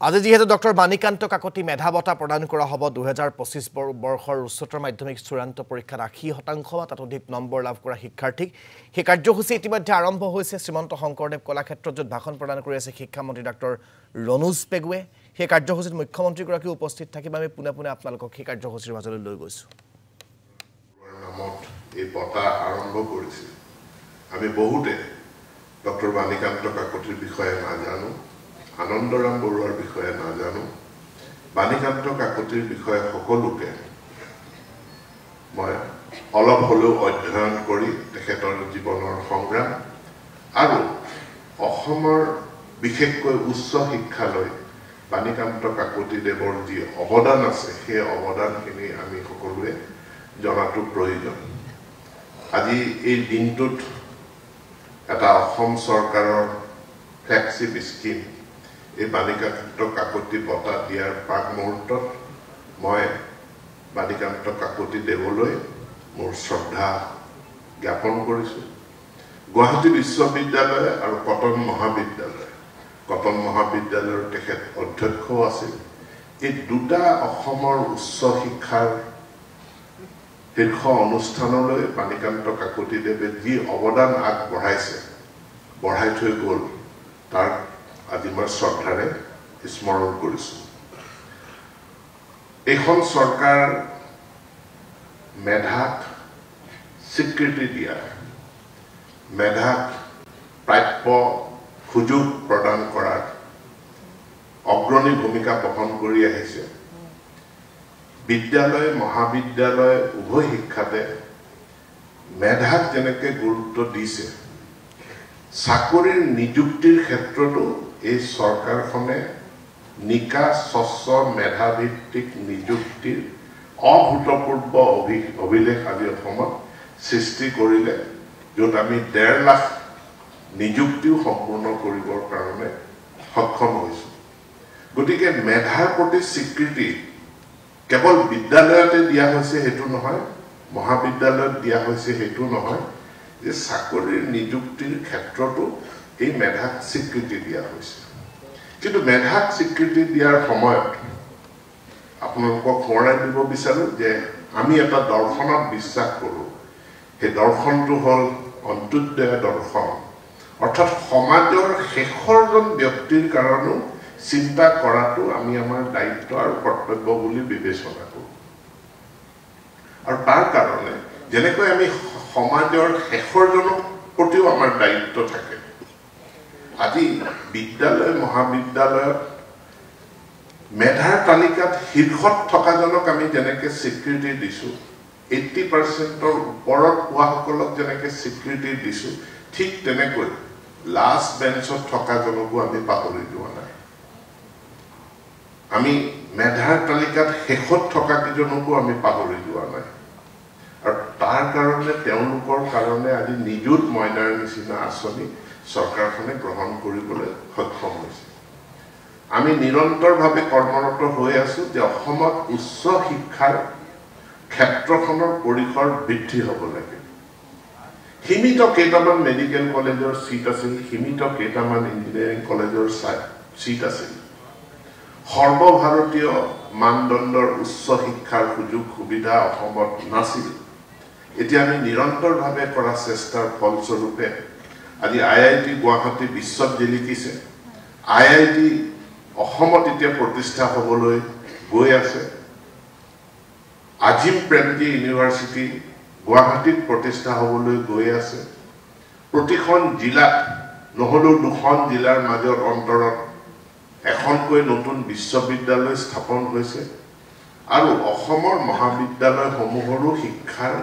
আজি যেহেতু ডক্টৰ বাণীকান্ত কাকতি মেধা বঁটা প্ৰদান কৰা হব 2025 বৰ্ষৰ উচ্চতৰ মাধ্যমিক চূড়ান্ত পৰীক্ষাত 80% বা তাত অধিক নম্বৰ লাভ কৰা শিক্ষাৰ্থীক সেই কাৰ্যসূচী ইতিমধ্যে আৰম্ভ হৈছে শ্ৰীমন্ত শংকৰদেৱ কলাক্ষেত্ৰত য'ত ভাষণ প্ৰদান কৰি আছে শিক্ষামন্ত্ৰী ডক্টৰ ৰনোজ পেগুৱে সেই কাৰ্যসূচীত মুখ্যমন্ত্ৰী গৰাকী উপস্থিত থাকিব আমি পুনে পুনে আপোনালোকক সেই কাৰ্যসূচীৰ মাজলৈ লৈ গৈছো নামত এই বঁটা আৰম্ভ কৰিছে আমি বহুতে ডক্টৰ বাণীকান্ত কাকতিৰ বিষয়ে নাজানো আনন্দৰাম বৰুৱাৰ বিষয়ে নাজানো বাণীকান্ত কাকতিৰ বিষয়ে সকলোকে মই অলপ হলেও অধ্যয়ন কৰি তেখেতৰ জীৱনৰ সংগ্ৰাম আৰু অসমৰ বিশেষকৈ উচ্চ শিক্ষালৈ বাণীকান্ত কাকতি দেৱৰ যি অৱদান আছে সেই অৱদানখিনি আমি সকলোৱে জনাটো প্ৰয়োজন আজি এই দিনটোত এটা অসম চৰকাৰৰ ফ্লেগশ্বিপ স্কিম এই বাণীকান্ত কাকতি বঁটা দিয়াৰ প্ৰাক মুহূৰ্তত মই বাণীকান্ত কাকতি দেৱলৈ মোৰ শ্ৰদ্ধা জ্ঞাপন কৰিছো গুৱাহাটী বিশ্ববিদ্যালয় আৰু কটন মহাবিদ্যালয়ৰ তেখেত অধ্যক্ষ আছিল এই দুটা অসমৰ উচ্চ শিক্ষাৰ শীৰ্ষ অনুষ্ঠানলৈ বাণীকান্ত কাকতি দেৱে যি অৱদান আগবঢ়াইছে বঢ়াই থৈ গ'ল তাৰ আজি মই শ্ৰদ্ধাৰে স্মৰণ কৰিছো এখন চৰকাৰ মেধাক স্বীকৃতি দিয়া মেধাক প্ৰাপ্য সুযোগ প্ৰদান কৰাত অগ্ৰণী ভূমিকা বহন কৰি আহিছে বিদ্যালয় মহাবিদ্যালয় উভয় শিক্ষাতে মেধাক যেনেকৈ গুৰুত্ব দিছে চাকৰিৰ নিযুক্তিৰ ক্ষেত্ৰতো এই চৰকাৰখনে নিকা স্বচ্ছ মেধাভিত্তিক নিযুক্তিৰ অভূতপূৰ্ব অভিলেখ আজি অসমত সৃষ্টি কৰিলে য'ত আমি 1.5 লাখ নিযুক্তিও সম্পূৰ্ণ কৰিবৰ কাৰণে সক্ষম হৈছো গতিকে মেধাৰ প্ৰতি স্বীকৃতি কেৱল বিদ্যালয়তে দিয়া হৈছে হেতু নহয় মহাবিদ্যালয়ত দিয়া হৈছে হেতু নহয় যে চাকৰিৰ নিযুক্তিৰ ক্ষেত্ৰতো এই মেধাক স্বীকৃতি দিয়া হৈছে কিন্তু মেধাক স্বীকৃতি দিয়াৰ সময়ত আপোনালোকক সোঁৱৰাই দিব বিচাৰো যে আমি এটা দৰ্শনত বিশ্বাস কৰোঁ সেই দৰ্শনটো হ'ল অন্ত্যোদয় দৰ্শন অৰ্থাৎ সমাজৰ শেষৰজন ব্যক্তিৰ কাৰণেও চিন্তা কৰাটো আমি আমাৰ দায়িত্ব আৰু কৰ্তব্য বুলি বিবেচনা কৰোঁ আৰু তাৰ কাৰণে যেনেকৈ আমি সমাজৰ শেষৰজনৰ প্ৰতিও আমাৰ দায়িত্ব থাকে আজি বিদ্যালয় মহাবিদ্যালয়ত মেধাৰ তালিকাত শীৰ্ষত থকাজনক আমি যেনেকৈ স্বীকৃতি দিছো 80%ৰ ওপৰত পোৱাসকলক যেনেকৈ স্বীকৃতি দিছো ঠিক তেনেকৈ লাষ্ট বেঞ্চত থকাজনকো আমি পাহৰি যোৱা নাই আমি মেধাৰ তালিকাত শেষত থকা কিজনকো আমি পাহৰি যোৱা নাই আৰু তাৰ কাৰণে তেওঁলোকৰ কাৰণে আজি নিযুত মইনাৰ নিচিনা আঁচনি চৰকাৰখনে গ্ৰহণ কৰিবলৈ সক্ষম হৈছে আমি নিৰন্তৰভাৱে কৰ্মৰত হৈ আছো যে অসমত উচ্চ শিক্ষাৰ ক্ষেত্ৰখনৰ পৰিসৰ বৃদ্ধি হ'ব লাগে সীমিত কেইটামান মেডিকেল কলেজৰ সিট আছিল সীমিত কেইটামান ইঞ্জিনিয়াৰিং কলেজৰ সিট আছিল সৰ্বভাৰতীয় মানদণ্ডৰ উচ্চ শিক্ষাৰ সুযোগ সুবিধা অসমত নাছিল এতিয়া আমি নিৰন্তৰভাৱে কৰা চেষ্টাৰ ফলস্বৰূপে আজি IIT গুৱাহাটী বিশ্বত জিলিকিছে IIT অসমত এতিয়া প্ৰতিষ্ঠা হ'বলৈ গৈ আছে আজিম প্ৰেমজী ইউনিভাৰ্চিটি গুৱাহাটীত প্ৰতিষ্ঠা হ'বলৈ গৈ আছে প্ৰতিখন জিলাত নহলেও দুখন জিলাৰ মাজত অন্তৰত এখনকৈ নতুন বিশ্ববিদ্যালয় স্থাপন হৈছে আৰু অসমৰ মহাবিদ্যালয়সমূহৰো শিক্ষাৰ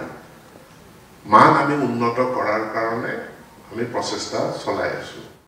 মান আমি উন্নত কৰাৰ কাৰণে আমি প্ৰচেষ্টা চলাই আছো